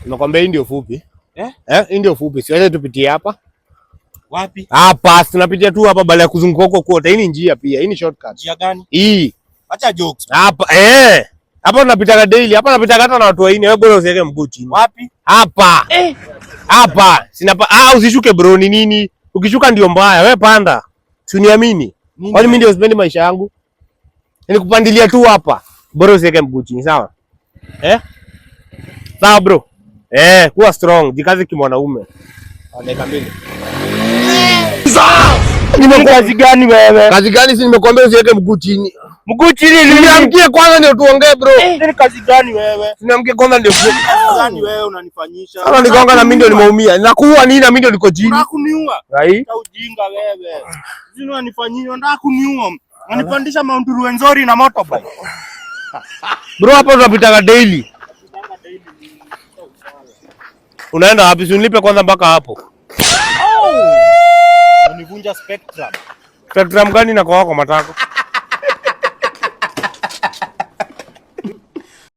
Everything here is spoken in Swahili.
Nakwambia hii ndio fupi. Hii ndio fupi. Siweze tupitie hapa. Wapi? Hapa, tunapitia tu hapa baada ya kuzunguka huko kote. Hii ni njia pia. Hii ni shortcut. Njia gani? Hii. Acha jokes. Hapa, hapa tunapita daily. Hapa tunapita hata na watu waine. Wewe bora usiweke mguu chini. Wapi? Hapa. Hapa. Usishuke bro, ni nini? Ukishuka ndio mbaya. Wewe panda. Usiniamini. Kwani mimi ndio sipendi maisha yangu? Nikupandilia tu hapa. Bora usiweke mguu chini, sawa? Sawa bro. Kuwa strong, jikaze kimwanaume. Dakika mbili. Kazi gani wewe? Kazi gani? Si nimekuambia usiweke mguu chini. Mguu chini nini? Niamkie kwanza ndio tuongee bro. Ni kazi gani wewe? Niamkie kwanza ndio tuongee. Kazi gani wewe unanifanyisha? Sasa nigonga na mimi ndio nimeumia. Nakuua nini na mimi ndio niko chini? Unataka kuniua? Hai? Ujinga wewe. Zini unanifanyia, unataka kuniua. Unanipandisha Mount Ruwenzori na motorbike. Bro hapo tunapita daily. Unaenda wapi? Unilipe kwanza mpaka hapo. Univunja Spectrum. Spectrum gani na kwa wako matako?